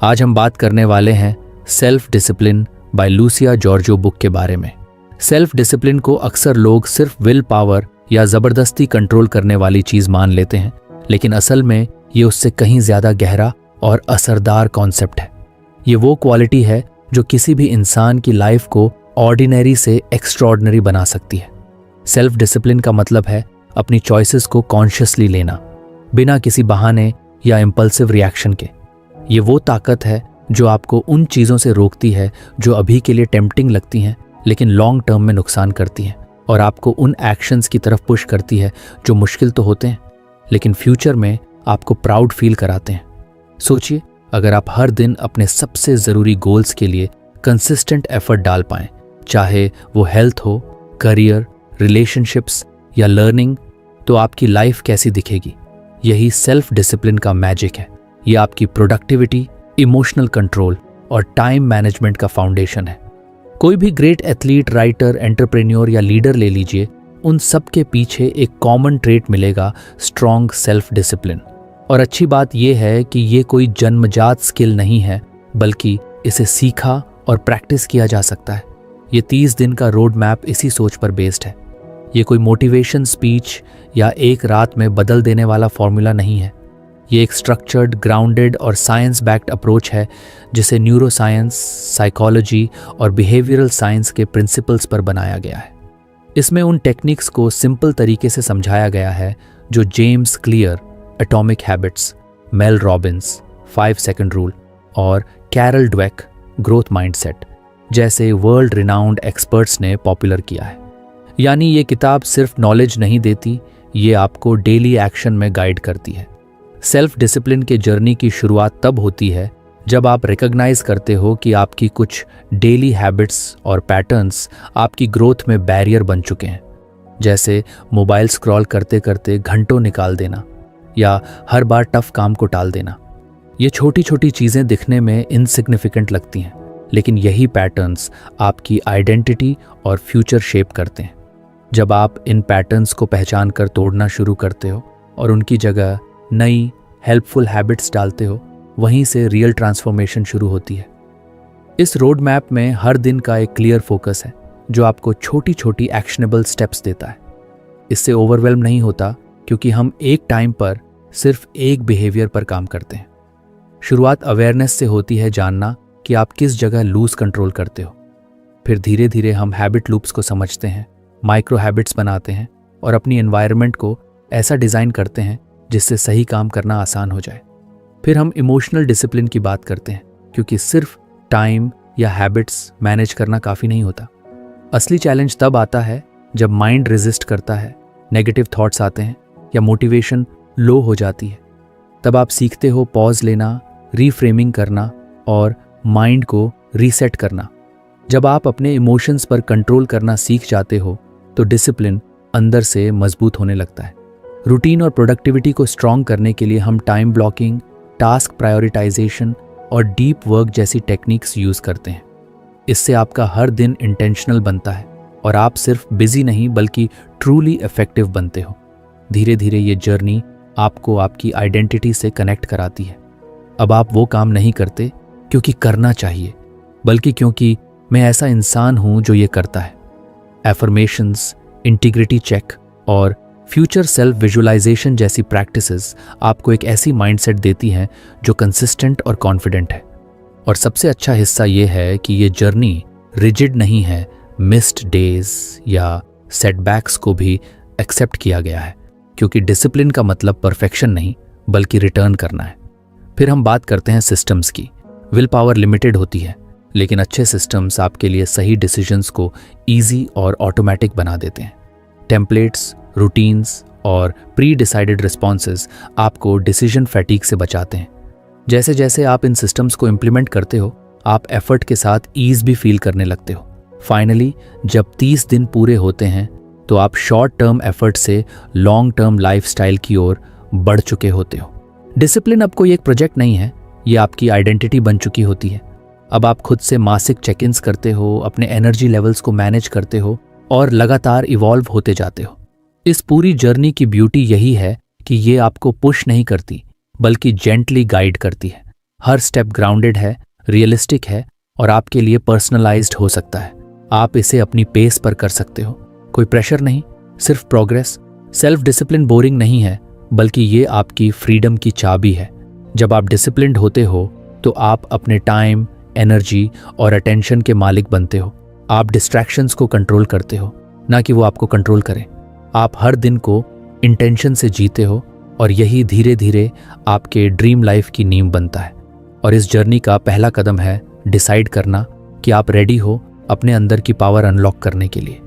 आज हम बात करने वाले हैं self discipline by Lucia Giorgio book के बारे में। सेल्फ डिसिप्लिन को अक्सर लोग सिर्फ विल पावर या जबरदस्ती कंट्रोल करने वाली चीज मान लेते हैं, लेकिन असल में ये उससे कहीं ज्यादा गहरा और असरदार कॉन्सेप्ट है। ये वो क्वालिटी है जो किसी भी इंसान की लाइफ को ऑर्डिनरी से एक्स्ट्रॉर्डिनरी बना सकती है। सेल्फ डिसिप्लिन का मतलब है अपनी चॉइसेस को कॉन्शियसली लेना, बिना किसी बहाने या इम्पल्सिव रिएक्शन के। ये वो ताकत है जो आपको उन चीज़ों से रोकती है जो अभी के लिए टेम्पटिंग लगती हैं लेकिन लॉन्ग टर्म में नुकसान करती हैं, और आपको उन एक्शंस की तरफ पुश करती है जो मुश्किल तो होते हैं लेकिन फ्यूचर में आपको प्राउड फील कराते हैं। सोचिए, अगर आप हर दिन अपने सबसे ज़रूरी गोल्स के लिए कंसिस्टेंट एफर्ट डाल पाएं, चाहे वो हेल्थ हो, करियर, रिलेशनशिप्स या लर्निंग, तो आपकी लाइफ कैसी दिखेगी। यही सेल्फ डिसिप्लिन का मैजिक है। ये आपकी प्रोडक्टिविटी, इमोशनल कंट्रोल और टाइम मैनेजमेंट का फाउंडेशन है। कोई भी ग्रेट एथलीट, राइटर, एंटरप्रेन्योर या लीडर ले लीजिए, उन सब के पीछे एक कॉमन ट्रेट मिलेगा, स्ट्रॉन्ग सेल्फ डिसिप्लिन। और अच्छी बात यह है कि ये कोई जन्मजात स्किल नहीं है, बल्कि इसे सीखा और प्रैक्टिस किया जा सकता है। ये 30 दिन का रोड मैप इसी सोच पर बेस्ड है। ये कोई मोटिवेशन स्पीच या एक रात में बदल देने वाला फॉर्मूला नहीं है। ये एक स्ट्रक्चर्ड, ग्राउंडेड और साइंस बैक्ड अप्रोच है जिसे न्यूरोसाइंस, साइकोलॉजी और बिहेवियरल साइंस के प्रिंसिपल्स पर बनाया गया है। इसमें उन टेक्निक्स को सिंपल तरीके से समझाया गया है जो James clear, atomic habits, Mel Robbins, 5 second rule और कैरल ड्वेक, ग्रोथ माइंडसेट जैसे वर्ल्ड रिनाउंड एक्सपर्ट्स ने पॉपुलर किया है। यानी ये किताब सिर्फ नॉलेज नहीं देती, ये आपको डेली एक्शन में गाइड करती है। सेल्फ डिसिप्लिन के जर्नी की शुरुआत तब होती है जब आप रिकॉग्नाइज करते हो कि आपकी कुछ डेली हैबिट्स और पैटर्न्स आपकी ग्रोथ में बैरियर बन चुके हैं, जैसे मोबाइल स्क्रॉल करते करते घंटों निकाल देना या हर बार टफ काम को टाल देना। ये छोटी छोटी चीज़ें दिखने में इनसिग्निफिकेंट लगती हैं, लेकिन यही पैटर्न्स आपकी आइडेंटिटी और फ्यूचर शेप करते हैं। जब आप इन पैटर्न्स को पहचान कर तोड़ना शुरू करते हो और उनकी जगह नई हेल्पफुल हैबिट्स डालते हो, वहीं से रियल ट्रांसफॉर्मेशन शुरू होती है। इस रोड मैप में हर दिन का एक क्लियर फोकस है जो आपको छोटी छोटी एक्शनेबल स्टेप्स देता है। इससे ओवरवेल्म नहीं होता, क्योंकि हम एक टाइम पर सिर्फ एक बिहेवियर पर काम करते हैं। शुरुआत अवेयरनेस से होती है, जानना कि आप किस जगह लूज कंट्रोल करते हो। फिर धीरे धीरे हम हैबिट लूप्स को समझते हैं, माइक्रो हैबिट्स बनाते हैं और अपनी एनवायरनमेंट को ऐसा डिज़ाइन करते हैं जिससे सही काम करना आसान हो जाए। फिर हम इमोशनल डिसिप्लिन की बात करते हैं, क्योंकि सिर्फ टाइम या हैबिट्स मैनेज करना काफ़ी नहीं होता। असली चैलेंज तब आता है जब माइंड रेजिस्ट करता है, नेगेटिव थॉट्स आते हैं या मोटिवेशन लो हो जाती है। तब आप सीखते हो पॉज लेना, रीफ्रेमिंग करना और माइंड को रीसेट करना। जब आप अपने इमोशंस पर कंट्रोल करना सीख जाते हो तो डिसिप्लिन अंदर से मजबूत होने लगता है। रूटीन और प्रोडक्टिविटी को स्ट्रॉन्ग करने के लिए हम टाइम ब्लॉकिंग, टास्क प्रायोरिटाइजेशन और डीप वर्क जैसी टेक्निक्स यूज़ करते हैं। इससे आपका हर दिन इंटेंशनल बनता है और आप सिर्फ बिजी नहीं बल्कि ट्रूली इफेक्टिव बनते हो। धीरे धीरे ये जर्नी आपको आपकी आइडेंटिटी से कनेक्ट कराती है। अब आप वो काम नहीं करते क्योंकि करना चाहिए, बल्कि क्योंकि मैं ऐसा इंसान हूं जो ये करता है। एफर्मेशंस, इंटीग्रिटी चेक और फ्यूचर सेल्फ विजुअलाइजेशन जैसी प्रैक्टिसेस आपको एक ऐसी माइंडसेट देती हैं जो कंसिस्टेंट और कॉन्फिडेंट है। और सबसे अच्छा हिस्सा ये है कि ये जर्नी रिजिड नहीं है। मिस्ड डेज या सेटबैक्स को भी एक्सेप्ट किया गया है, क्योंकि डिसिप्लिन का मतलब परफेक्शन नहीं बल्कि रिटर्न करना है। फिर हम बात करते हैं सिस्टम्स की। विल पावर लिमिटेड होती है, लेकिन अच्छे सिस्टम्स आपके लिए सही डिसीजंस को ईजी और ऑटोमेटिक बना देते हैं। टेम्पलेट्स, रूटीन्स और प्री डिसाइडेड रिस्पॉन्सेज आपको डिसीजन फैटीग से बचाते हैं। जैसे जैसे आप इन सिस्टम्स को इम्प्लीमेंट करते हो, आप एफर्ट के साथ ईज भी फील करने लगते हो। फाइनली जब 30 दिन पूरे होते हैं तो आप शॉर्ट टर्म एफर्ट से लॉन्ग टर्म लाइफस्टाइल की ओर बढ़ चुके होते हो। डिसिप्लिन अब कोई एक प्रोजेक्ट नहीं है, ये आपकी आइडेंटिटी बन चुकी होती है। अब आप खुद से मासिक चेक इन्स करते हो, अपने एनर्जी लेवल्स को मैनेज करते हो और लगातार इवॉल्व होते जाते हो। इस पूरी जर्नी की ब्यूटी यही है कि ये आपको पुश नहीं करती बल्कि जेंटली गाइड करती है। हर स्टेप ग्राउंडेड है, रियलिस्टिक है और आपके लिए पर्सनलाइज्ड हो सकता है। आप इसे अपनी पेस पर कर सकते हो, कोई प्रेशर नहीं, सिर्फ प्रोग्रेस। सेल्फ डिसिप्लिन बोरिंग नहीं है, बल्कि ये आपकी फ्रीडम की चाबी है। जब आप डिसिप्लिन्ड होते हो तो आप अपने टाइम, एनर्जी और अटेंशन के मालिक बनते हो। आप डिस्ट्रैक्शंस को कंट्रोल करते हो, ना कि वो आपको कंट्रोल करें। आप हर दिन को इंटेंशन से जीते हो और यही धीरे धीरे आपके ड्रीम लाइफ की नींव बनता है। और इस जर्नी का पहला कदम है डिसाइड करना कि आप रेडी हो अपने अंदर की पावर अनलॉक करने के लिए।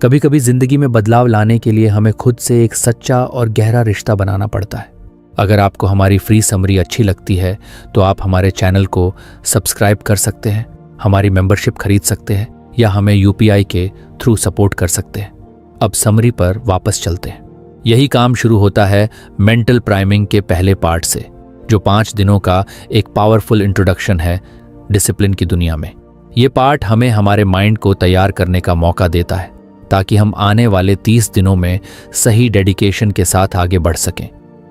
कभी कभी जिंदगी में बदलाव लाने के लिए हमें खुद से एक सच्चा और गहरा रिश्ता बनाना पड़ता है। अगर आपको हमारी फ्री समरी अच्छी लगती है तो आप हमारे चैनल को सब्सक्राइब कर सकते हैं, हमारी मेंबरशिप खरीद सकते हैं या हमें UPI के थ्रू सपोर्ट कर सकते हैं। अब समरी पर वापस चलते हैं। यही काम शुरू होता है मेंटल प्राइमिंग के पहले पार्ट से, जो 5 दिनों का एक पावरफुल इंट्रोडक्शन है डिसिप्लिन की दुनिया में। ये पार्ट हमें हमारे माइंड को तैयार करने का मौका देता है ताकि हम आने वाले 30 दिनों में सही डेडिकेशन के साथ आगे बढ़ सकें।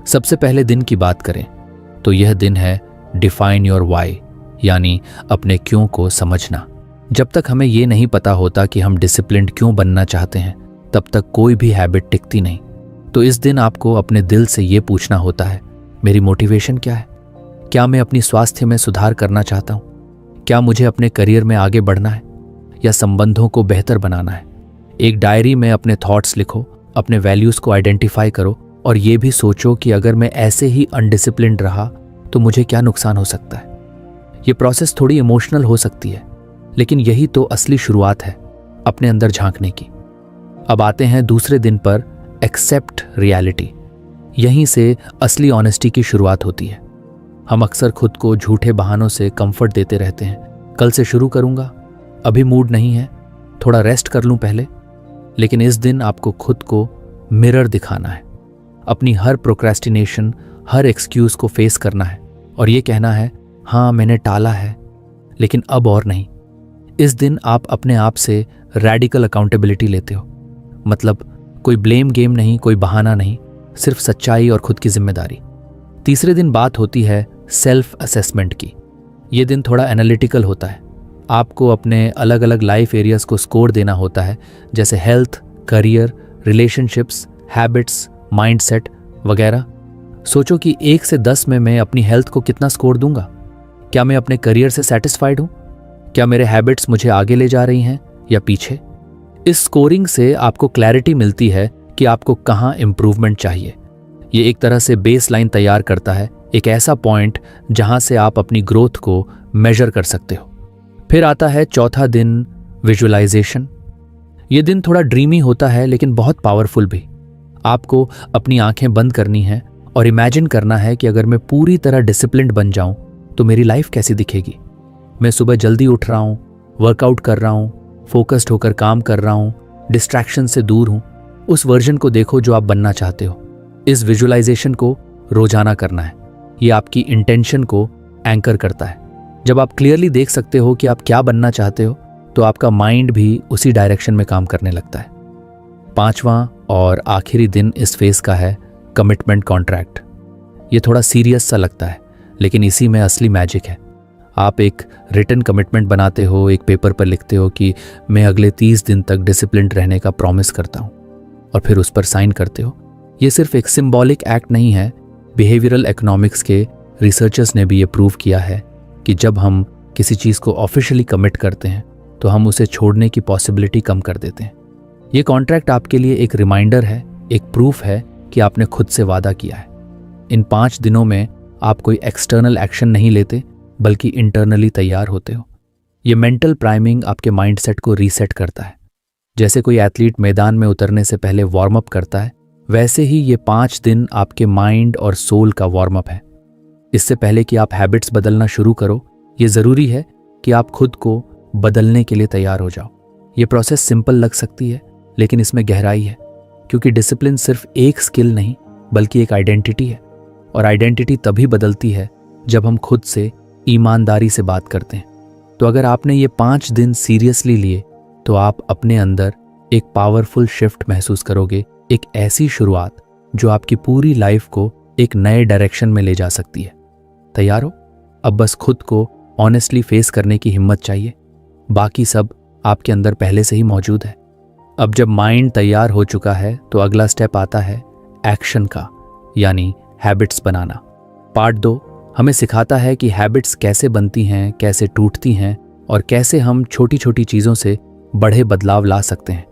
सबसे पहले दिन की बात करें तो यह दिन है डिफाइन योर वाई, यानी अपने क्यों को समझना। जब तक हमें ये नहीं पता होता कि हम डिसिप्लिन्ड क्यों बनना चाहते हैं, तब तक कोई भी हैबिट टिकती नहीं। तो इस दिन आपको अपने दिल से ये पूछना होता है, मेरी मोटिवेशन क्या है? क्या मैं अपनी स्वास्थ्य में सुधार करना चाहता हूँ? क्या मुझे अपने करियर में आगे बढ़ना है या संबंधों को बेहतर बनाना है? एक डायरी में अपने थॉट्स लिखो, अपने वैल्यूज़ को आइडेंटिफाई करो और ये भी सोचो कि अगर मैं ऐसे ही अनडिसिप्लिन्ड रहा तो मुझे क्या नुकसान हो सकता है। ये प्रोसेस थोड़ी इमोशनल हो सकती है, लेकिन यही तो असली शुरुआत है अपने अंदर झांकने की। अब आते हैं दूसरे दिन पर, एक्सेप्ट रियलिटी। यहीं से असली ऑनेस्टी की शुरुआत होती है। हम अक्सर खुद को झूठे बहानों से कंफर्ट देते रहते हैं। कल से शुरू करूंगा, अभी मूड नहीं है, थोड़ा रेस्ट कर लूं पहले। लेकिन इस दिन आपको खुद को मिरर दिखाना है, अपनी हर प्रोक्रेस्टिनेशन, हर एक्सक्यूज को फेस करना है और ये कहना है, हाँ मैंने टाला है लेकिन अब और नहीं। इस दिन आप अपने आप से रैडिकल अकाउंटेबिलिटी लेते हो। मतलब कोई ब्लेम गेम नहीं, कोई बहाना नहीं, सिर्फ सच्चाई और खुद की जिम्मेदारी। तीसरे दिन बात होती है सेल्फ असेसमेंट की। ये दिन थोड़ा एनालिटिकल होता है। आपको अपने अलग अलग लाइफ एरियाज को स्कोर देना होता है, जैसे health, career, relationships, habits, mindset वगैरह। सोचो कि 1 से 10 में मैं अपनी हेल्थ को कितना स्कोर दूंगा। क्या मैं अपने करियर से सेटिस्फाइड हूँ? क्या मेरे हैबिट्स मुझे आगे ले जा रही हैं या पीछे? इस स्कोरिंग से आपको क्लैरिटी मिलती है कि आपको कहाँ इम्प्रूवमेंट चाहिए। ये एक तरह से बेस लाइन तैयार करता है, एक ऐसा पॉइंट जहां से आप अपनी ग्रोथ को मेजर कर सकते हो। फिर आता है चौथा दिन, विजुअलाइजेशन। ये दिन थोड़ा ड्रीमी होता है लेकिन बहुत पावरफुल भी। आपको अपनी आंखें बंद करनी है और इमेजिन करना है कि अगर मैं पूरी तरह डिसिप्लिन्ड बन जाऊं तो मेरी लाइफ कैसी दिखेगी। मैं सुबह जल्दी उठ रहा हूं, वर्कआउट कर रहा हूं, फोकस्ड होकर काम कर रहा हूं, डिस्ट्रैक्शन से दूर हूं। उस वर्जन को देखो जो आप बनना चाहते हो। इस विजुअलाइजेशन को रोजाना करना है। ये आपकी इंटेंशन को एंकर करता है। जब आप क्लियरली देख सकते हो कि आप क्या बनना चाहते हो तो आपका माइंड भी उसी डायरेक्शन में काम करने लगता है। 5वां और आखिरी दिन इस फेज का है कमिटमेंट कॉन्ट्रैक्ट। ये थोड़ा सीरियस सा लगता है लेकिन इसी में असली मैजिक है। आप एक रिटन कमिटमेंट बनाते हो, एक पेपर पर लिखते हो कि मैं अगले 30 दिन तक डिसिप्लिन्ड रहने का प्रॉमिस करता हूँ और फिर उस पर साइन करते हो। ये सिर्फ एक सिंबॉलिक एक्ट नहीं है। बिहेवियरल इकोनॉमिक्स के रिसर्चर्स ने भी ये प्रूव किया है कि जब हम किसी चीज़ को ऑफिशियली कमिट करते हैं तो हम उसे छोड़ने की पॉसिबिलिटी कम कर देते हैं। ये कॉन्ट्रैक्ट आपके लिए एक रिमाइंडर है, एक प्रूफ है कि आपने खुद से वादा किया है। इन 5 दिनों में आप कोई एक्सटर्नल एक्शन नहीं लेते बल्कि इंटरनली तैयार होते हो। ये मेंटल प्राइमिंग आपके माइंडसेट को रीसेट करता है। जैसे कोई एथलीट मैदान में उतरने से पहले वार्म अप करता है, वैसे ही ये 5 दिन आपके माइंड और सोल का वार्म अप है। इससे पहले कि आप हैबिट्स बदलना शुरू करो, ये ज़रूरी है कि आप खुद को बदलने के लिए तैयार हो जाओ। ये प्रोसेस सिंपल लग सकती है लेकिन इसमें गहराई है, क्योंकि डिसिप्लिन सिर्फ एक स्किल नहीं बल्कि एक आइडेंटिटी है। और आइडेंटिटी तभी बदलती है जब हम खुद से ईमानदारी से बात करते हैं। तो अगर आपने ये 5 दिन सीरियसली लिए तो आप अपने अंदर एक पावरफुल शिफ्ट महसूस करोगे, एक ऐसी शुरुआत जो आपकी पूरी लाइफ को एक नए डायरेक्शन में ले जा सकती है। तैयार हो? अब बस खुद को ऑनेस्टली फेस करने की हिम्मत चाहिए। बाकी सब आपके अंदर पहले से ही मौजूद है। अब जब माइंड तैयार हो चुका है तो अगला स्टेप आता है एक्शन का, यानी हैबिट्स बनाना। पार्ट 2 हमें सिखाता है कि हैबिट्स कैसे बनती हैं, कैसे टूटती हैं और कैसे हम छोटी छोटी चीज़ों से बड़े बदलाव ला सकते हैं।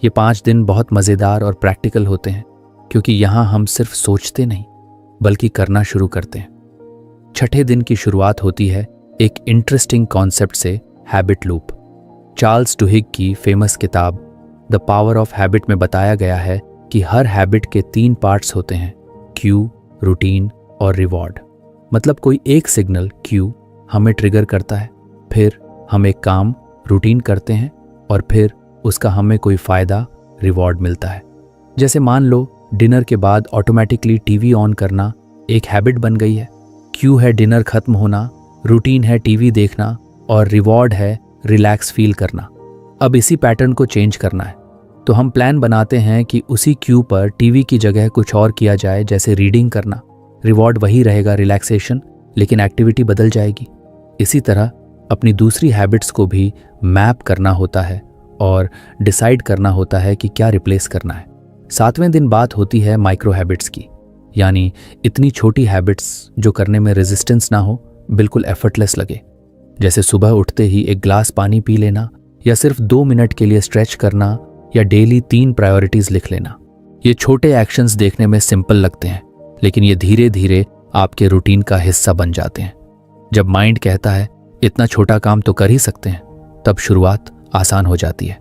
ये 5 दिन बहुत मज़ेदार और प्रैक्टिकल होते हैं, क्योंकि यहाँ हम सिर्फ सोचते नहीं बल्कि करना शुरू करते हैं। छठे दिन की शुरुआत होती है एक इंटरेस्टिंग कॉन्सेप्ट से, हैबिट लूप। चार्ल्स डुहिग की फेमस किताब द पावर ऑफ हैबिट में बताया गया है कि हर हैबिट के 3 पार्ट्स होते हैं, क्यू, रूटीन और रिवॉर्ड। मतलब कोई एक सिग्नल क्यू हमें ट्रिगर करता है, फिर हम एक काम रूटीन करते हैं और फिर उसका हमें कोई फ़ायदा रिवॉर्ड मिलता है। जैसे मान लो डिनर के बाद ऑटोमेटिकली टीवी ऑन करना एक हैबिट बन गई है। क्यू है डिनर खत्म होना, रूटीन है टीवी देखना और रिवॉर्ड है रिलैक्स फील करना। अब इसी पैटर्न को चेंज करना है, तो हम प्लान बनाते हैं कि उसी क्यू पर टीवी की जगह कुछ और किया जाए, जैसे रीडिंग करना। रिवॉर्ड वही रहेगा, रिलैक्सेशन, लेकिन एक्टिविटी बदल जाएगी। इसी तरह अपनी दूसरी हैबिट्स को भी मैप करना होता है और डिसाइड करना होता है कि क्या रिप्लेस करना है। 7वें दिन बात होती है माइक्रो हैबिट्स की, यानी इतनी छोटी हैबिट्स जो करने में रेजिस्टेंस ना हो, बिल्कुल एफर्टलेस लगे। जैसे सुबह उठते ही एक ग्लास पानी पी लेना, या सिर्फ 2 मिनट के लिए स्ट्रेच करना, या डेली 3 प्रायोरिटीज लिख लेना। ये छोटे एक्शंस देखने में सिंपल लगते हैं, लेकिन ये धीरे धीरे आपके रूटीन का हिस्सा बन जाते हैं। जब माइंड कहता है इतना छोटा काम तो कर ही सकते हैं, तब शुरुआत आसान हो जाती है।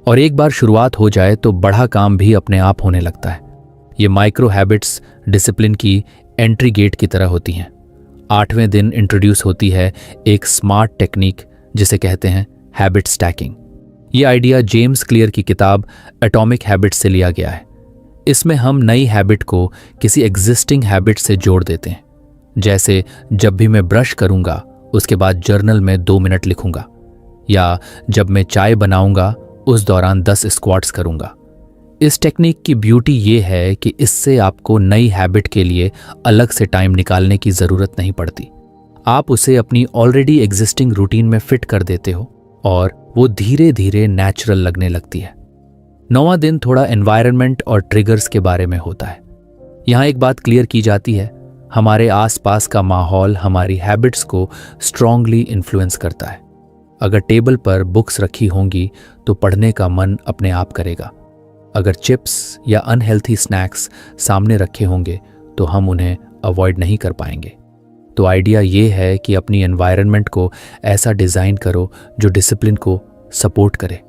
और एक बार शुरुआत हो जाए तो बड़ा काम भी अपने आप होने लगता है। ये माइक्रो हैबिट्स डिसिप्लिन की एंट्री गेट की तरह होती हैं। 8वें दिन इंट्रोड्यूस होती है एक स्मार्ट टेक्निक जिसे कहते हैं हैबिट स्टैकिंग। ये आइडिया जेम्स क्लियर की किताब एटॉमिक हैबिट्स से लिया गया है। इसमें हम नई हैबिट को किसी एग्जिस्टिंग हैबिट से जोड़ देते हैं। जैसे जब भी मैं ब्रश करूंगा उसके बाद जर्नल में 2 मिनट लिखूंगा, या जब मैं चाय बनाऊंगा उस दौरान 10 स्क्वाट्स करूंगा। इस टेक्निक की ब्यूटी ये है कि इससे आपको नई हैबिट के लिए अलग से टाइम निकालने की ज़रूरत नहीं पड़ती। आप उसे अपनी ऑलरेडी एग्जिस्टिंग रूटीन में फिट कर देते हो और वो धीरे धीरे नेचुरल लगने लगती है। 9वां दिन थोड़ा एनवायरनमेंट और ट्रिगर्स के बारे में होता है। यहाँ एक बात क्लियर की जाती है, हमारे आसपास का माहौल हमारी हैबिट्स को स्ट्रांगली इन्फ्लुएंस करता है। अगर टेबल पर बुक्स रखी होंगी तो पढ़ने का मन अपने आप करेगा। अगर चिप्स या अनहेल्थी स्नैक्स सामने रखे होंगे तो हम उन्हें अवॉइड नहीं कर पाएंगे। तो आइडिया ये है कि अपनी एनवायरनमेंट को ऐसा डिज़ाइन करो जो डिसिप्लिन को सपोर्ट करे।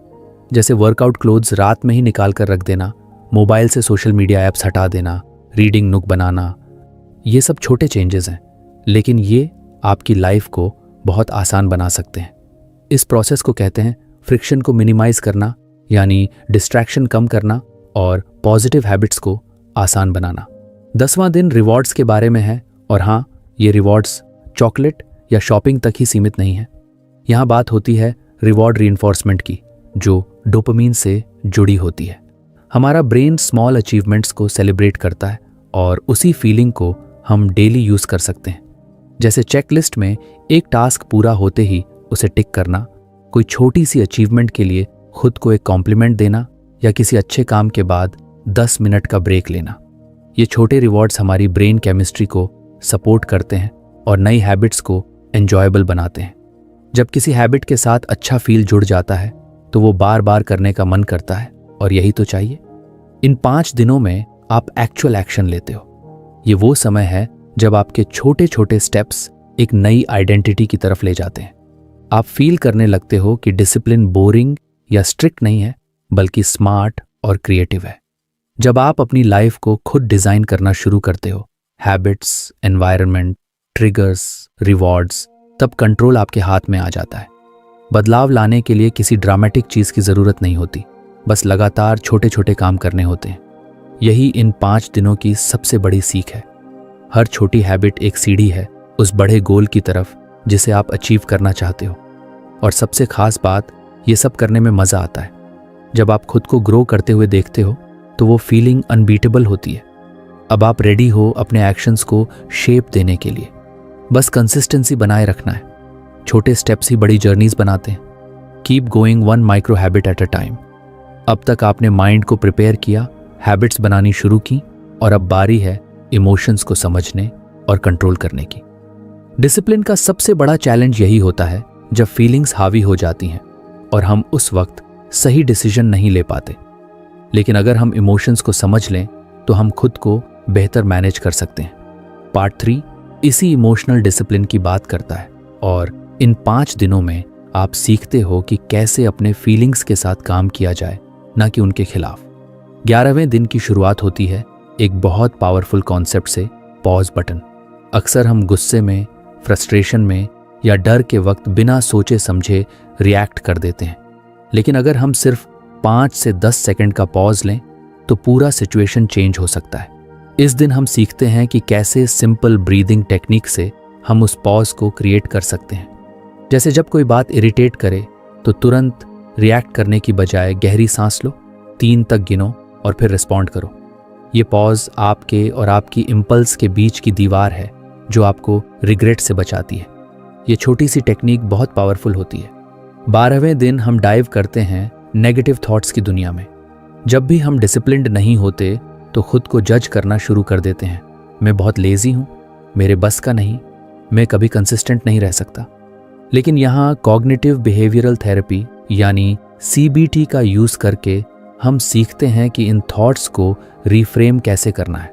जैसे वर्कआउट क्लोथ्स रात में ही निकाल कर रख देना, मोबाइल से सोशल मीडिया ऐप्स हटा देना, रीडिंग नुक बनाना। ये सब छोटे चेंजेस हैं, लेकिन ये आपकी लाइफ को बहुत आसान बना सकते हैं। इस प्रोसेस को कहते हैं फ्रिक्शन को मिनिमाइज करना, यानी डिस्ट्रैक्शन कम करना और पॉजिटिव हैबिट्स को आसान बनाना। 10वां दिन रिवॉर्ड्स के बारे में है, और हाँ, ये रिवॉर्ड्स चॉकलेट या शॉपिंग तक ही सीमित नहीं है। यहाँ बात होती है रिवॉर्ड रीइंफोर्समेंट की, जो डोपामीन से जुड़ी होती है। हमारा ब्रेन स्मॉल अचीवमेंट्स को सेलिब्रेट करता है और उसी फीलिंग को हम डेली यूज़ कर सकते हैं। जैसे चेकलिस्ट में एक टास्क पूरा होते ही उसे टिक करना, कोई छोटी सी अचीवमेंट के लिए खुद को एक कॉम्प्लीमेंट देना, या किसी अच्छे काम के बाद 10 मिनट का ब्रेक लेना। ये छोटे रिवॉर्ड्स हमारी ब्रेन केमिस्ट्री को सपोर्ट करते हैं और नई हैबिट्स को एंजॉयबल बनाते हैं। जब किसी हैबिट के साथ अच्छा फील जुड़ जाता है तो वो बार बार करने का मन करता है, और यही तो चाहिए। इन 5 दिनों में आप एक्चुअल एक्शन लेते हो। ये वो समय है जब आपके छोटे छोटे स्टेप्स एक नई आइडेंटिटी की तरफ ले जाते हैं। आप फील करने लगते हो कि डिसिप्लिन बोरिंग या स्ट्रिक्ट नहीं है, बल्कि स्मार्ट और क्रिएटिव है। जब आप अपनी लाइफ को खुद डिज़ाइन करना शुरू करते हो, हैबिट्स, एनवायरनमेंट, ट्रिगर्स, रिवॉर्ड्स, तब कंट्रोल आपके हाथ में आ जाता है। बदलाव लाने के लिए किसी ड्रामेटिक चीज़ की ज़रूरत नहीं होती, बस लगातार छोटे छोटे काम करने होते हैं। यही इन 5 दिनों की सबसे बड़ी सीख है। हर छोटी हैबिट एक सीढ़ी है उस बड़े गोल की तरफ जिसे आप अचीव करना चाहते हो। और सबसे खास बात, ये सब करने में मज़ा आता है। जब आप खुद को ग्रो करते हुए देखते हो तो वो फीलिंग अनबीटेबल होती है। अब आप रेडी हो अपने एक्शंस को शेप देने के लिए। बस कंसिस्टेंसी बनाए रखना है। छोटे स्टेप्स ही बड़ी जर्नीज बनाते हैं। Keep going 1 micro habit at a time. अब तक आपने माइंड को प्रिपेयर किया, हैबिट्स बनानी शुरू की, और अब बारी है इमोशंस को समझने और कंट्रोल करने की। डिसिप्लिन का सबसे बड़ा चैलेंज यही होता है जब फीलिंग्स हावी हो जाती हैं और हम उस वक्त सही डिसीजन नहीं ले पाते। लेकिन अगर हम इमोशंस को समझ लें तो हम खुद को बेहतर मैनेज कर सकते हैं। पार्ट 3 इसी इमोशनल डिसिप्लिन की बात करता है, और इन 5 दिनों में आप सीखते हो कि कैसे अपने फीलिंग्स के साथ काम किया जाए, ना कि उनके खिलाफ। 11वें दिन की शुरुआत होती है एक बहुत पावरफुल कॉन्सेप्ट से, पॉज बटन। अक्सर हम गुस्से में, फ्रस्ट्रेशन में या डर के वक्त बिना सोचे समझे रिएक्ट कर देते हैं। लेकिन अगर हम सिर्फ 5 से 10 सेकंड का पॉज लें तो पूरा सिचुएशन चेंज हो सकता है। इस दिन हम सीखते हैं कि कैसे सिंपल ब्रीदिंग टेक्निक से हम उस पॉज को क्रिएट कर सकते हैं। जैसे जब कोई बात इरिटेट करे तो तुरंत रिएक्ट करने की बजाय गहरी सांस लो, 3 तक गिनो और फिर रिस्पॉन्ड करो। ये पॉज आपके और आपकी इम्पल्स के बीच की दीवार है जो आपको रिग्रेट से बचाती है। ये छोटी सी टेक्निक बहुत पावरफुल होती है। 12वें दिन हम डाइव करते हैं नेगेटिव थॉट्स की दुनिया में। जब भी हम डिसिप्लिन्ड नहीं होते तो खुद को जज करना शुरू कर देते हैं। मैं बहुत लेजी हूँ, मेरे बस का नहीं, मैं कभी कंसिस्टेंट नहीं रह सकता। लेकिन यहाँ कॉग्निटिव बिहेवियरल थेरेपी यानी CBT का यूज़ करके हम सीखते हैं कि इन थॉट्स को रिफ्रेम कैसे करना है।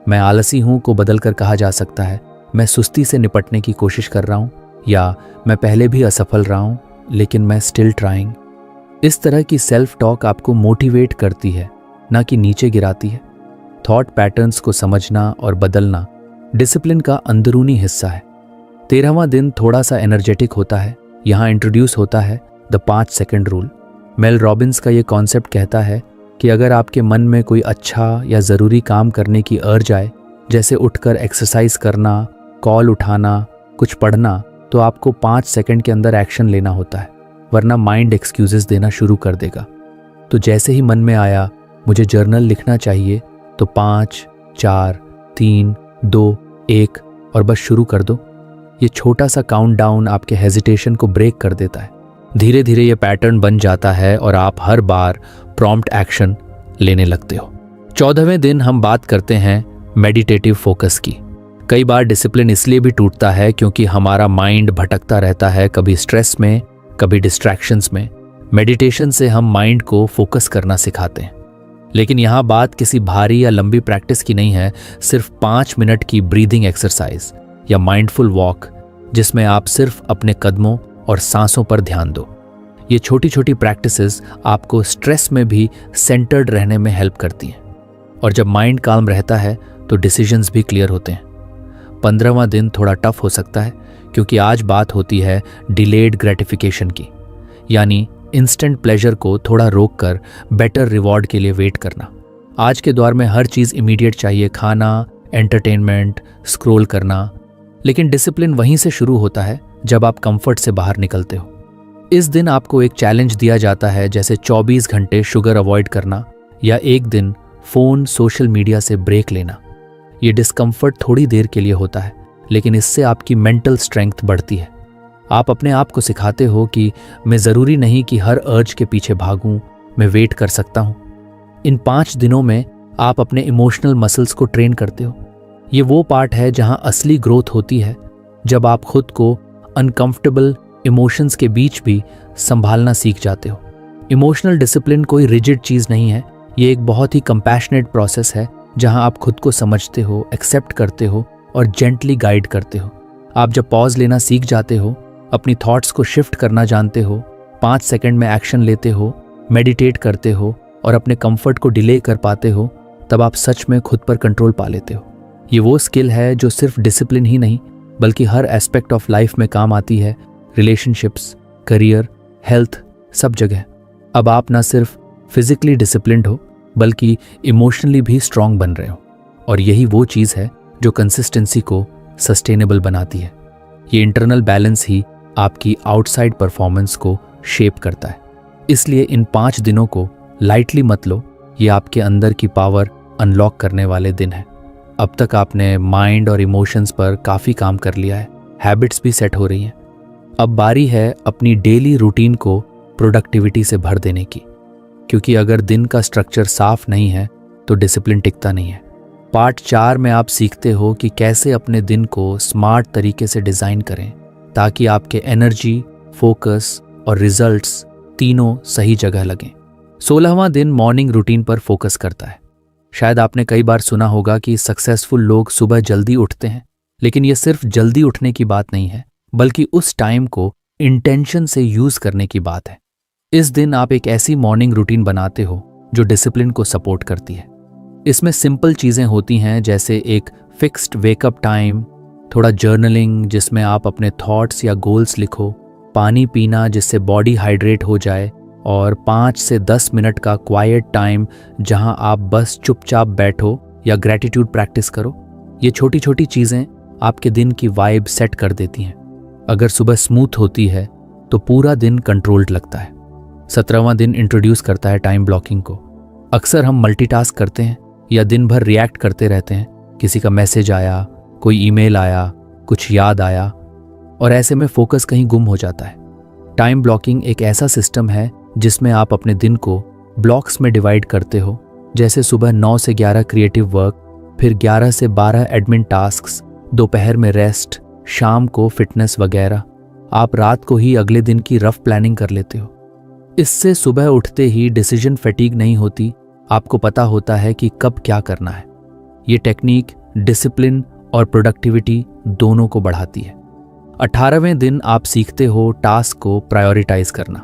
मैं आलसी हूँ को बदलकर कहा जा सकता है, मैं सुस्ती से निपटने की कोशिश कर रहा हूँ, या मैं पहले भी असफल रहा हूँ लेकिन मैं स्टिल ट्राइंग। इस तरह की सेल्फ टॉक आपको मोटिवेट करती है, ना कि नीचे गिराती है। थॉट पैटर्न्स को समझना और बदलना डिसिप्लिन का अंदरूनी हिस्सा है। 13वां दिन थोड़ा सा एनर्जेटिक होता है। यहाँ इंट्रोड्यूस होता है the 5 second rule. Mel Robbins का ये कॉन्सेप्ट कहता है कि अगर आपके मन में कोई अच्छा या ज़रूरी काम करने की अर्ज आए, जैसे उठकर एक्सरसाइज करना, कॉल उठाना, कुछ पढ़ना, तो आपको 5 सेकंड के अंदर एक्शन लेना होता है, वरना माइंड एक्सक्यूजेस देना शुरू कर देगा। तो जैसे ही मन में आया मुझे जर्नल लिखना चाहिए, तो 5, 4, 3, 2, 1 और बस शुरू कर दो। ये छोटा सा काउंटडाउन आपके हेजिटेशन को ब्रेक कर देता है। धीरे धीरे ये पैटर्न बन जाता है और आप हर बार प्रॉम्प्ट एक्शन लेने लगते हो। 14वें दिन हम बात करते हैं मेडिटेटिव फोकस की। कई बार डिसिप्लिन इसलिए भी टूटता है क्योंकि हमारा माइंड भटकता रहता है, कभी स्ट्रेस में, कभी डिस्ट्रैक्शंस में। मेडिटेशन से हम माइंड को फोकस करना सिखाते हैं। लेकिन यहाँ बात किसी भारी या लंबी प्रैक्टिस की नहीं है, सिर्फ 5 मिनट की ब्रीदिंग एक्सरसाइज या माइंडफुल वॉक, जिसमें आप सिर्फ अपने कदमों और सांसों पर ध्यान दो। ये छोटी छोटी प्रैक्टिसेस आपको स्ट्रेस में भी सेंटर्ड रहने में हेल्प करती हैं, और जब माइंड काम रहता है तो डिसीजंस भी क्लियर होते हैं। 15वां दिन थोड़ा टफ हो सकता है क्योंकि आज बात होती है डिलेड ग्रेटिफिकेशन की, यानी इंस्टेंट प्लेजर को थोड़ा रोक कर बेटर रिवॉर्ड के लिए वेट करना। आज के दौर में हर चीज़ इमीडिएट चाहिए, खाना, एंटरटेनमेंट, स्क्रॉल करना। लेकिन डिसिप्लिन वहीं से शुरू होता है जब आप कंफर्ट से बाहर निकलते हो। इस दिन आपको एक चैलेंज दिया जाता है, जैसे 24 घंटे शुगर अवॉइड करना या एक दिन फ़ोन, सोशल मीडिया से ब्रेक लेना। ये डिस्कम्फर्ट थोड़ी देर के लिए होता है, लेकिन इससे आपकी मेंटल स्ट्रेंथ बढ़ती है। आप अपने आप को सिखाते हो कि मैं ज़रूरी नहीं कि हर अर्ज के पीछे भागूं, मैं वेट कर सकता हूं। इन 5 दिनों में आप अपने इमोशनल मसल्स को ट्रेन करते हो। ये वो पार्ट है जहां असली ग्रोथ होती है, जब आप खुद को अनकंफर्टेबल इमोशंस के बीच भी संभालना सीख जाते हो। इमोशनल डिसिप्लिन कोई रिजिड चीज़ नहीं है, ये एक बहुत ही कंपैशनेट प्रोसेस है जहां आप खुद को समझते हो, एक्सेप्ट करते हो और जेंटली गाइड करते हो। आप जब पॉज लेना सीख जाते हो, अपनी थॉट्स को शिफ्ट करना जानते हो, 5 सेकंड में एक्शन लेते हो, मेडिटेट करते हो और अपने कंफर्ट को डिले कर पाते हो, तब आप सच में खुद पर कंट्रोल पा लेते हो। ये वो स्किल है जो सिर्फ डिसिप्लिन ही नहीं बल्कि हर एस्पेक्ट ऑफ लाइफ में काम आती है। रिलेशनशिप्स, करियर, हेल्थ, सब जगह। अब आप ना सिर्फ फिजिकली डिसिप्लिन्ड हो बल्कि इमोशनली भी स्ट्रांग बन रहे हो, और यही वो चीज़ है जो कंसिस्टेंसी को सस्टेनेबल बनाती है। ये इंटरनल बैलेंस ही आपकी आउटसाइड परफॉर्मेंस को शेप करता है। इसलिए इन 5 दिनों को लाइटली मत लो, ये आपके अंदर की पावर अनलॉक करने वाले दिन हैं। अब तक आपने माइंड और इमोशंस पर काफ़ी काम कर लिया है, हैबिट्स भी सेट हो रही हैं। अब बारी है अपनी डेली रूटीन को प्रोडक्टिविटी से भर देने की, क्योंकि अगर दिन का स्ट्रक्चर साफ नहीं है तो डिसिप्लिन टिकता नहीं है। पार्ट 4 में आप सीखते हो कि कैसे अपने दिन को स्मार्ट तरीके से डिज़ाइन करें ताकि आपके एनर्जी, फोकस और रिजल्ट्स तीनों सही जगह लगें। 16वां दिन मॉर्निंग रूटीन पर फोकस करता है। शायद आपने कई बार सुना होगा कि सक्सेसफुल लोग सुबह जल्दी उठते हैं, लेकिन यह सिर्फ जल्दी उठने की बात नहीं है, बल्कि उस टाइम को इंटेंशन से यूज करने की बात है। इस दिन आप एक ऐसी मॉर्निंग रूटीन बनाते हो जो डिसिप्लिन को सपोर्ट करती है। इसमें सिंपल चीजें होती हैं, जैसे एक फिक्स्ड वेकअप टाइम, थोड़ा जर्नलिंग जिसमें आप अपने थॉट्स या गोल्स लिखो, पानी पीना जिससे बॉडी हाइड्रेट हो जाए, और 5 से 10 मिनट का क्वाइट टाइम जहां आप बस चुपचाप बैठो या ग्रैटिट्यूड प्रैक्टिस करो। ये छोटी छोटी चीज़ें आपके दिन की वाइब सेट कर देती हैं। अगर सुबह स्मूथ होती है तो पूरा दिन कंट्रोल्ड लगता है। 17वां दिन इंट्रोड्यूस करता है टाइम ब्लॉकिंग को। अक्सर हम मल्टीटास्क करते हैं या दिन भर रिएक्ट करते रहते हैं। किसी का मैसेज आया, कोई ईमेल आया, कुछ याद आया, और ऐसे में फोकस कहीं गुम हो जाता है। टाइम ब्लॉकिंग एक ऐसा सिस्टम है जिसमें आप अपने दिन को ब्लॉक्स में डिवाइड करते हो, जैसे सुबह 9 से 11 क्रिएटिव वर्क, फिर 11 से 12 एडमिन टास्क्स, दोपहर में रेस्ट, शाम को फिटनेस वगैरह। आप रात को ही अगले दिन की रफ प्लानिंग कर लेते हो। इससे सुबह उठते ही डिसीजन फैटीग नहीं होती, आपको पता होता है कि कब क्या करना है। ये टेक्निक डिसिप्लिन और प्रोडक्टिविटी दोनों को बढ़ाती है। 18वें दिन आप सीखते हो टास्क को प्रायोरिटाइज करना।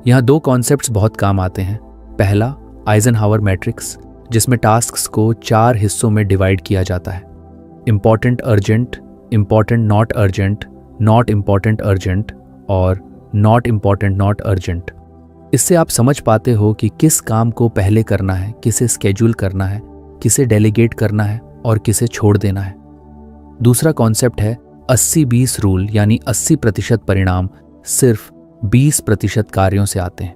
यहाँ 2 कॉन्सेप्ट्स बहुत काम आते हैं। पहला, आइजनहावर मैट्रिक्स, जिसमें टास्क्स को 4 हिस्सों में डिवाइड किया जाता है। Important urgent, important not urgent, not important urgent और नॉट इम्पॉर्टेंट नॉट अर्जेंट। इससे आप समझ पाते हो कि किस काम को पहले करना है, किसे स्केड्यूल करना है, किसे डेलीगेट करना है और किसे छोड़ देना है। दूसरा कॉन्सेप्ट है 80-20 रूल, यानी 80% परिणाम सिर्फ 20% कार्यों से आते हैं।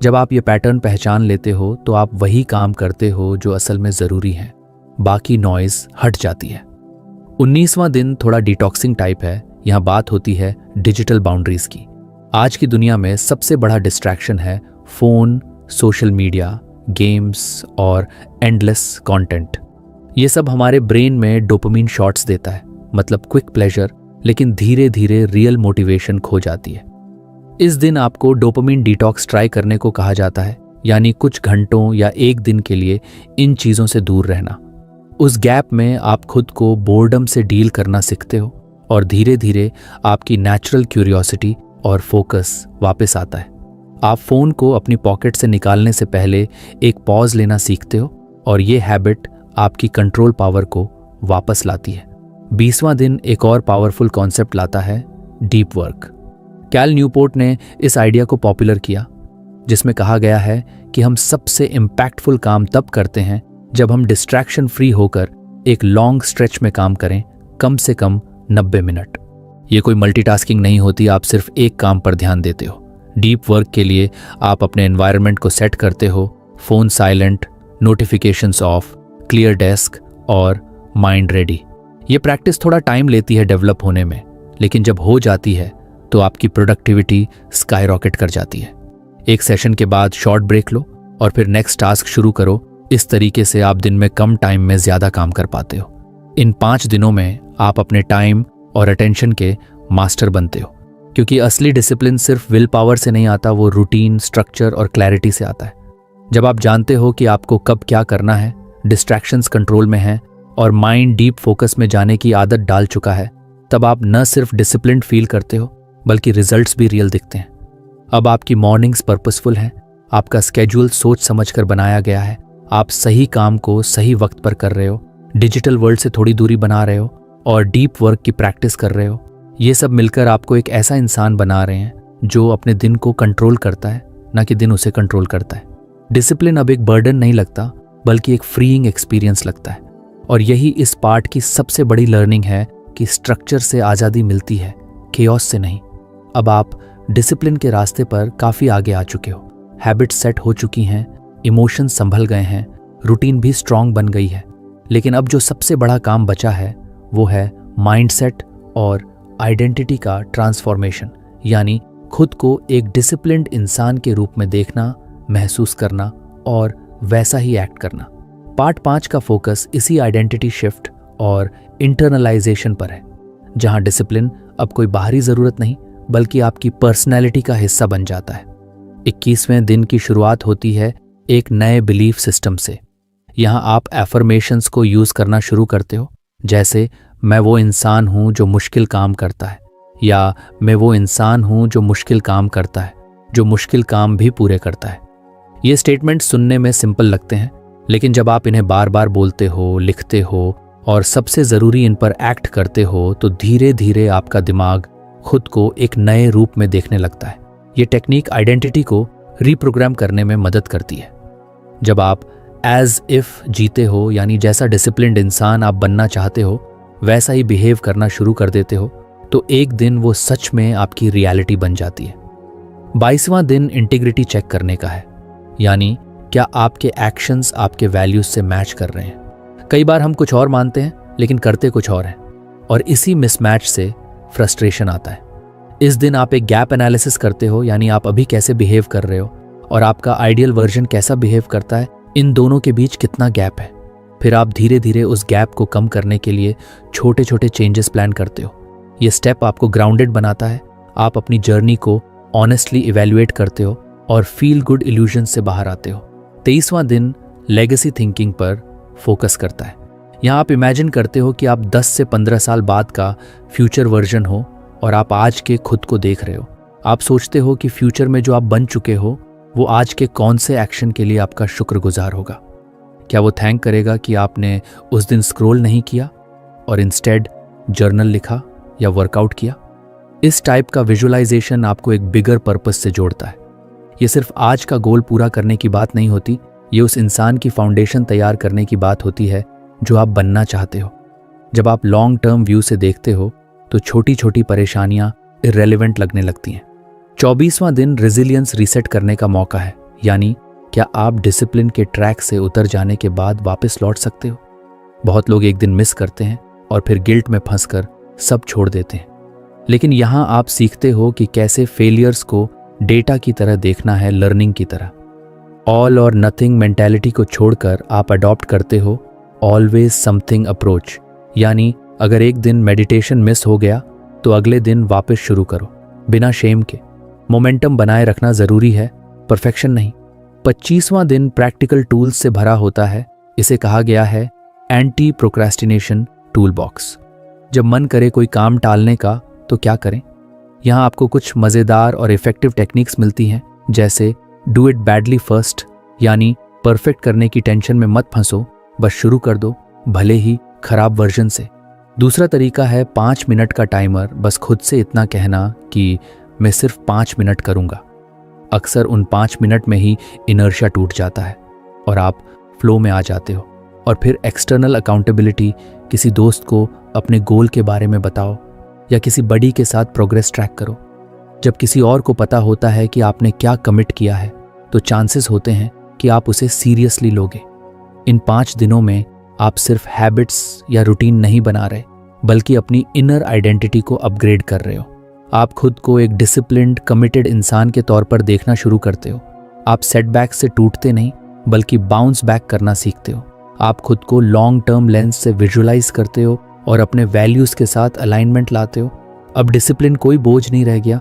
जब आप ये पैटर्न पहचान लेते हो तो आप वही काम करते हो जो असल में ज़रूरी है, बाकी नॉइज हट जाती है। 19वां दिन थोड़ा डिटॉक्सिंग टाइप है। यहाँ बात होती है डिजिटल बाउंड्रीज की। आज की दुनिया में सबसे बड़ा डिस्ट्रैक्शन है फ़ोन, सोशल मीडिया, गेम्स और एंडलेस कंटेंट। ये सब हमारे ब्रेन में डोपामिन शॉट्स देता है, मतलब क्विक प्लेजर, लेकिन धीरे धीरे रियल मोटिवेशन खो जाती है। इस दिन आपको डोपामिन डिटॉक्स ट्राई करने को कहा जाता है, यानी कुछ घंटों या एक दिन के लिए इन चीज़ों से दूर रहना। उस गैप में आप खुद को बोर्डम से डील करना सीखते हो और धीरे धीरे आपकी नेचुरल क्यूरियोसिटी और फोकस वापस आता है। आप फ़ोन को अपनी पॉकेट से निकालने से पहले एक पॉज लेना सीखते हो और ये हैबिट आपकी कंट्रोल पावर को वापस लाती है। 20वां दिन एक और पावरफुल कॉन्सेप्ट लाता है, डीप वर्क। कैल न्यूपोर्ट ने इस आइडिया को पॉपुलर किया, जिसमें कहा गया है कि हम सबसे इम्पैक्टफुल काम तब करते हैं जब हम डिस्ट्रैक्शन फ्री होकर एक लॉन्ग स्ट्रेच में काम करें, कम से कम 90 मिनट। ये कोई मल्टीटास्किंग नहीं होती, आप सिर्फ एक काम पर ध्यान देते हो। डीप वर्क के लिए आप अपने एनवायरनमेंट को सेट करते हो, phone silent, notifications of, clear desk और माइंड रेडी। ये प्रैक्टिस थोड़ा टाइम लेती है डेवलप होने में, लेकिन जब हो जाती है तो आपकी प्रोडक्टिविटी स्काई रॉकेट कर जाती है। एक सेशन के बाद शॉर्ट ब्रेक लो और फिर नेक्स्ट टास्क शुरू करो। इस तरीके से आप दिन में कम टाइम में ज़्यादा काम कर पाते हो। इन 5 दिनों में आप अपने टाइम और अटेंशन के मास्टर बनते हो, क्योंकि असली डिसिप्लिन सिर्फ विल पावर से नहीं आता, वो रूटीन, स्ट्रक्चर और क्लैरिटी से आता है। जब आप जानते हो कि आपको कब क्या करना है, डिस्ट्रैक्शंस कंट्रोल में हैं और माइंड डीप फोकस में जाने की आदत डाल चुका है, तब आप न सिर्फ डिसिप्लिन्ड फील करते हो बल्कि रिजल्ट्स भी रियल दिखते हैं। अब आपकी मॉर्निंग्स पर्पसफुल हैं, आपका स्केड्यूल सोच समझकर बनाया गया है, आप सही काम को सही वक्त पर कर रहे हो, डिजिटल वर्ल्ड से थोड़ी दूरी बना रहे हो और डीप वर्क की प्रैक्टिस कर रहे हो। ये सब मिलकर आपको एक ऐसा इंसान बना रहे हैं जो अपने दिन को कंट्रोल करता है, ना कि दिन उसे कंट्रोल करता है। डिसिप्लिन अब एक बर्डन नहीं लगता, बल्कि एक फ्रीइंग एक्सपीरियंस लगता है। और यही इस पार्ट की सबसे बड़ी लर्निंग है कि स्ट्रक्चर से आज़ादी मिलती है, केओस से नहीं। अब आप डिसिप्लिन के रास्ते पर काफ़ी आगे आ चुके हो, हैबिट्स सेट हो चुकी हैं, इमोशंस संभल गए हैं, रूटीन भी स्ट्रांग बन गई है। लेकिन अब जो सबसे बड़ा काम बचा है वो है माइंडसेट और आइडेंटिटी का ट्रांसफॉर्मेशन, यानी खुद को एक डिसिप्लिन्ड इंसान के रूप में देखना, महसूस करना और वैसा ही एक्ट करना। पार्ट 5 का फोकस इसी आइडेंटिटी शिफ्ट और इंटरनलाइजेशन पर है, जहां डिसिप्लिन अब कोई बाहरी जरूरत नहीं बल्कि आपकी पर्सनैलिटी का हिस्सा बन जाता है। 21वें दिन की शुरुआत होती है एक नए बिलीफ सिस्टम से। यहाँ आप एफर्मेशंस को यूज करना शुरू करते हो, जैसे मैं वो इंसान हूं जो मुश्किल काम करता है, या मैं वो इंसान हूं जो मुश्किल काम करता है, जो मुश्किल काम भी पूरे करता है। ये स्टेटमेंट सुनने में सिंपल लगते हैं, लेकिन जब आप इन्हें बार बार बोलते हो, लिखते हो और सबसे ज़रूरी इन पर एक्ट करते हो, तो धीरे धीरे आपका दिमाग खुद को एक नए रूप में देखने लगता है। ये टेक्निक आइडेंटिटी को रीप्रोग्राम करने में मदद करती है। जब आप एज इफ जीते हो, यानी जैसा डिसिप्लिन्ड इंसान आप बनना चाहते हो वैसा ही बिहेव करना शुरू कर देते हो, तो एक दिन वो सच में आपकी रियलिटी बन जाती है। 22वां दिन इंटीग्रिटी चेक करने का है, यानी क्या आपके एक्शंस आपके वैल्यूज से मैच कर रहे हैं। कई बार हम कुछ और मानते हैं लेकिन करते कुछ और हैं, और इसी मिसमैच से फ्रस्ट्रेशन आता है। इस दिन आप एक गैप एनालिसिस करते हो, यानी आप अभी कैसे बिहेव कर रहे हो और आपका आइडियल वर्जन कैसा बिहेव करता है, इन दोनों के बीच कितना गैप है। फिर आप धीरे धीरे उस गैप को कम करने के लिए छोटे छोटे चेंजेस प्लान करते हो। ये स्टेप आपको ग्राउंडेड बनाता है, आप अपनी जर्नी को ऑनेस्टली इवैल्यूएट करते हो और फील गुड इल्यूजन से बाहर आते हो। 23वां दिन लेगेसी थिंकिंग पर फोकस करता है। यहाँ आप इमेजिन करते हो कि आप 10 से 15 साल बाद का फ्यूचर वर्जन हो और आप आज के खुद को देख रहे हो। आप सोचते हो कि फ्यूचर में जो आप बन चुके हो वो आज के कौन से एक्शन के लिए आपका शुक्रगुजार होगा। क्या वो थैंक करेगा कि आपने उस दिन स्क्रॉल नहीं किया और इंस्टेड जर्नल लिखा या वर्कआउट किया? इस टाइप का विजुअलाइजेशन आपको एक बिगर पर्पस से जोड़ता है। ये सिर्फ आज का गोल पूरा करने की बात नहीं होती, ये उस इंसान की फाउंडेशन तैयार करने की बात होती है जो आप बनना चाहते हो। जब आप लॉन्ग टर्म व्यू से देखते हो तो छोटी छोटी परेशानियां इररेलेवेंट लगने लगती हैं। 24वां दिन रेजिलियंस रीसेट करने का मौका है, यानी क्या आप डिसिप्लिन के ट्रैक से उतर जाने के बाद वापस लौट सकते हो? बहुत लोग एक दिन मिस करते हैं और फिर गिल्ट में फंसकर सब छोड़ देते हैं, लेकिन यहाँ आप सीखते हो कि कैसे फेलियर्स को डेटा की तरह देखना है, लर्निंग की तरह। ऑल और नथिंग मेंटालिटी को छोड़कर आप अडॉप्ट करते हो ऑलवेज समथिंग अप्रोच, यानी अगर एक दिन मेडिटेशन मिस हो गया तो अगले दिन वापस शुरू करो बिना शेम के। मोमेंटम बनाए रखना जरूरी है, परफेक्शन नहीं। 25वां दिन प्रैक्टिकल टूल्स से भरा होता है। इसे कहा गया है एंटी प्रोक्रेस्टिनेशन टूल बॉक्स। जब मन करे कोई काम टालने का तो क्या करें? यहाँ आपको कुछ मज़ेदार और इफेक्टिव टेक्निक्स मिलती हैं, जैसे डू इट बैडली फर्स्ट, यानी परफेक्ट करने की टेंशन में मत फंसो, बस शुरू कर दो भले ही खराब वर्जन से। दूसरा तरीका है 5 मिनट का टाइमर, बस खुद से इतना कहना कि मैं सिर्फ 5 मिनट करूंगा। अक्सर उन 5 मिनट में ही इनर्शिया टूट जाता है और आप फ्लो में आ जाते हो। और फिर एक्सटर्नल अकाउंटेबिलिटी, किसी दोस्त को अपने गोल के बारे में बताओ या किसी बड़ी के साथ प्रोग्रेस ट्रैक करो। जब किसी और को पता होता है कि आपने क्या कमिट किया है तो चांसेस होते हैं कि आप उसे सीरियसली लोगे। इन 5 दिनों में आप सिर्फ हैबिट्स या रूटीन नहीं बना रहे, बल्कि अपनी इनर आइडेंटिटी को अपग्रेड कर रहे हो। आप खुद को एक डिसिप्लिन्ड, कमिटेड इंसान के तौर पर देखना शुरू करते हो। आप सेटबैक से टूटते नहीं बल्कि बाउंस बैक करना सीखते हो। आप खुद को लॉन्ग टर्म लेंस से विजुअलाइज करते हो और अपने वैल्यूज के साथ अलाइनमेंट लाते हो। अब डिसिप्लिन कोई बोझ नहीं रह गया,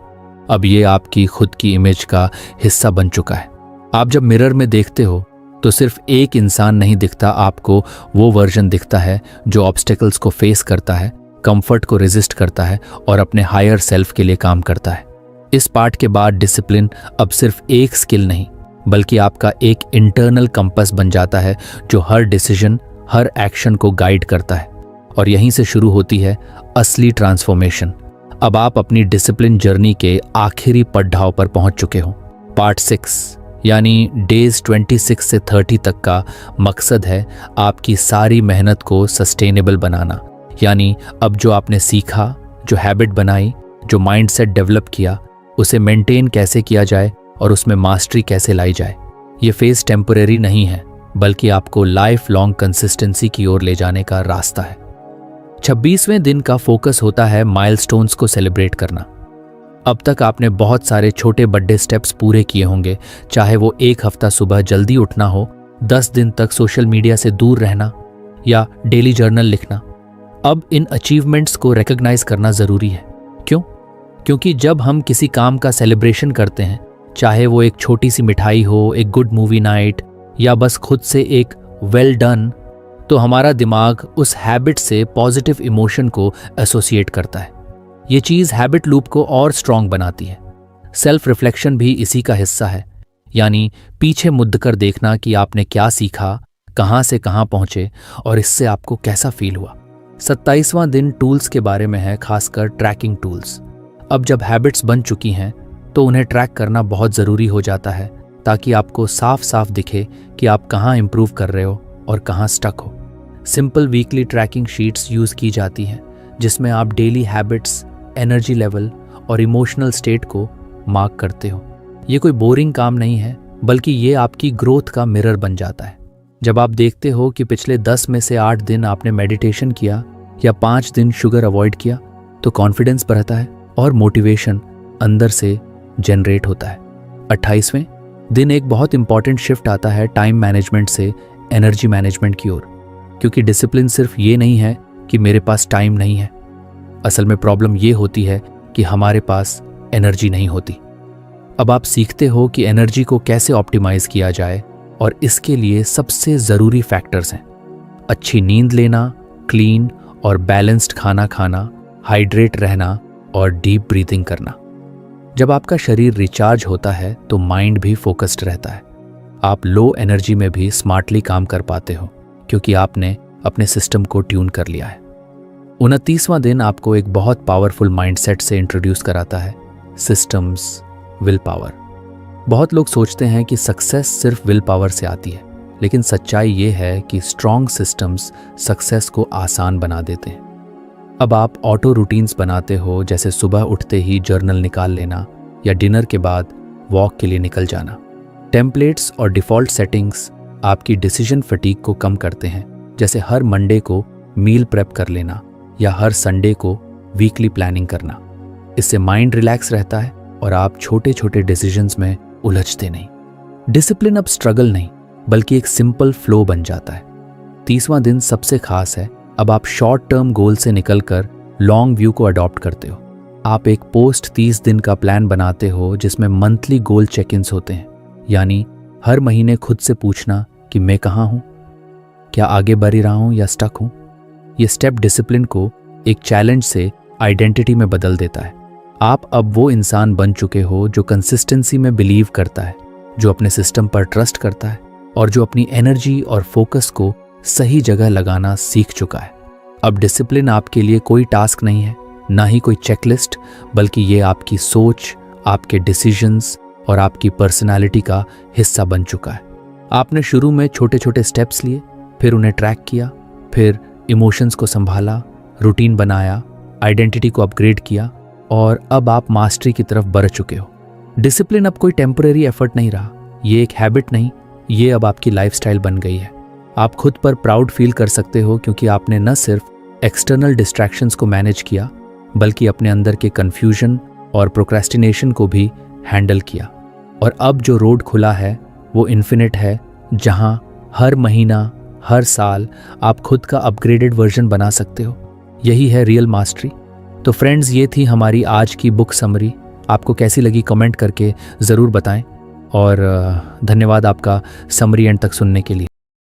अब ये आपकी खुद की इमेज का हिस्सा बन चुका है। आप जब मिरर में देखते हो तो सिर्फ एक इंसान नहीं दिखता, आपको वो वर्जन दिखता है जो ऑब्स्टेकल्स को फेस करता है, कंफर्ट को रेजिस्ट करता है और अपने हायर सेल्फ के लिए काम करता है। इस पार्ट के बाद डिसिप्लिन अब सिर्फ एक स्किल नहीं बल्कि आपका एक इंटरनल कंपास बन जाता है जो हर डिसीजन, हर एक्शन को गाइड करता है। और यहीं से शुरू होती है असली ट्रांसफॉर्मेशन। अब आप अपनी डिसिप्लिन जर्नी के आखिरी पड़ाव पर पहुंच चुके हो। पार्ट 6 यानी डेज 26 से 30 तक का मकसद है आपकी सारी मेहनत को सस्टेनेबल बनाना। यानी अब जो आपने सीखा, जो हैबिट बनाई, जो माइंडसेट डेवलप किया, उसे मेंटेन कैसे किया जाए और उसमें मास्टरी कैसे लाई जाए। ये फेज टेम्परेरी नहीं है बल्कि आपको लाइफ लॉन्ग कंसिस्टेंसी की ओर ले जाने का रास्ता है। 26वें दिन का फोकस होता है माइलस्टोन्स को सेलिब्रेट करना। अब तक आपने बहुत सारे छोटे बड़े स्टेप्स पूरे किए होंगे, चाहे वो 1 हफ्ता सुबह जल्दी उठना हो, 10 दिन तक सोशल मीडिया से दूर रहना या डेली जर्नल लिखना। अब इन अचीवमेंट्स को रिकॉग्नाइज करना ज़रूरी है। क्यों? क्योंकि जब हम किसी काम का सेलिब्रेशन करते हैं, चाहे वो एक छोटी सी मिठाई हो, एक गुड मूवी नाइट या बस खुद से एक वेल डन, तो हमारा दिमाग उस हैबिट से पॉजिटिव इमोशन को एसोसिएट करता है। ये चीज़ हैबिट लूप को और स्ट्रॉन्ग बनाती है। सेल्फ रिफ्लेक्शन भी इसी का हिस्सा है, यानी पीछे मुड़ कर देखना कि आपने क्या सीखा, कहाँ से कहाँ पहुँचे और इससे आपको कैसा फील हुआ। 27वां दिन टूल्स के बारे में है, खासकर ट्रैकिंग टूल्स। अब जब हैबिट्स बन चुकी हैं तो उन्हें ट्रैक करना बहुत ज़रूरी हो जाता है, ताकि आपको साफ साफ दिखे कि आप कहाँ इम्प्रूव कर रहे हो और कहाँ स्टक हो। Simple weekly tracking sheets use की जाती हैं, जिसमें आप डेली हैबिट्स, एनर्जी लेवल और इमोशनल स्टेट को मार्क करते हो। ये कोई बोरिंग काम नहीं है, बल्कि ये आपकी ग्रोथ का मिरर बन जाता है। जब आप देखते हो कि पिछले 10 में से 8 दिन आपने मेडिटेशन किया या 5 दिन शुगर अवॉइड किया, तो कॉन्फिडेंस बढ़ता है और मोटिवेशन अंदर से जनरेट होता है। 28वें दिन एक बहुत इंपॉर्टेंट शिफ्ट आता है टाइम मैनेजमेंट से एनर्जी मैनेजमेंट की ओर, क्योंकि डिसिप्लिन सिर्फ ये नहीं है कि मेरे पास टाइम नहीं है। असल में प्रॉब्लम ये होती है कि हमारे पास एनर्जी नहीं होती। अब आप सीखते हो कि एनर्जी को कैसे ऑप्टिमाइज किया जाए, और इसके लिए सबसे ज़रूरी फैक्टर्स हैं अच्छी नींद लेना, क्लीन और बैलेंस्ड खाना खाना, हाइड्रेट रहना और डीप ब्रीथिंग करना। जब आपका शरीर रिचार्ज होता है तो माइंड भी फोकस्ड रहता है। आप लो एनर्जी में भी स्मार्टली काम कर पाते हो, क्योंकि आपने अपने सिस्टम को ट्यून कर लिया है। 29वां दिन आपको एक बहुत पावरफुल माइंडसेट से इंट्रोड्यूस कराता है, सिस्टम्स, विल पावर। बहुत लोग सोचते हैं कि सक्सेस सिर्फ विल पावर से आती है, लेकिन सच्चाई ये है कि स्ट्रॉन्ग सिस्टम्स सक्सेस को आसान बना देते हैं। अब आप ऑटो रूटीन्स बनाते हो, जैसे सुबह उठते ही जर्नल निकाल लेना या डिनर के बाद वॉक के लिए निकल जाना। टेम्पलेट्स और डिफ़ॉल्ट सेटिंग्स आपकी डिसीजन फटीग को कम करते हैं, जैसे हर मंडे को मील प्रेप कर लेना या हर संडे को वीकली प्लानिंग करना। इससे माइंड रिलैक्स रहता है और आप छोटे छोटे डिसीजंस में उलझते नहीं। डिसिप्लिन अब स्ट्रगल नहीं, बल्कि एक सिंपल फ्लो बन जाता है। 30वां दिन सबसे खास है। अब आप शॉर्ट टर्म गोल से निकलकर लॉन्ग व्यू को अडॉप्ट करते हो। आप एक पोस्ट 30 दिन का प्लान बनाते हो, जिसमें मंथली गोल चेक इन्स होते हैं, यानी हर महीने खुद से पूछना कि मैं कहाँ हूँ, क्या आगे बढ़ रहा हूँ या स्टक हूँ। ये स्टेप डिसिप्लिन को एक चैलेंज से आइडेंटिटी में बदल देता है। आप अब वो इंसान बन चुके हो जो कंसिस्टेंसी में बिलीव करता है, जो अपने सिस्टम पर ट्रस्ट करता है और जो अपनी एनर्जी और फोकस को सही जगह लगाना सीख चुका है। अब डिसिप्लिन आपके लिए कोई टास्क नहीं है, ना ही कोई चेकलिस्ट, बल्कि ये आपकी सोच, आपके डिसीजंस और आपकी पर्सनालिटी का हिस्सा बन चुका है। आपने शुरू में छोटे छोटे स्टेप्स लिए, फिर उन्हें ट्रैक किया, फिर इमोशंस को संभाला, रूटीन बनाया, आइडेंटिटी को अपग्रेड किया और अब आप मास्टरी की तरफ बढ़ चुके हो। डिसिप्लिन अब कोई टेम्परेरी एफर्ट नहीं रहा, ये एक हैबिट नहीं, ये अब आपकी लाइफस्टाइल बन गई है। आप खुद पर प्राउड फील कर सकते हो, क्योंकि आपने न सिर्फ एक्सटर्नल डिस्ट्रैक्शंस को मैनेज किया, बल्कि अपने अंदर के कन्फ्यूजन और प्रोक्रेस्टिनेशन को भी हैंडल किया। और अब जो रोड खुला है वो इन्फिनिट है, जहां हर महीना, हर साल आप खुद का अपग्रेडेड वर्जन बना सकते हो। यही है रियल मास्टरी। तो फ्रेंड्स, ये थी हमारी आज की बुक समरी। आपको कैसी लगी कमेंट करके ज़रूर बताएं, और धन्यवाद आपका समरी एंड तक सुनने के लिए।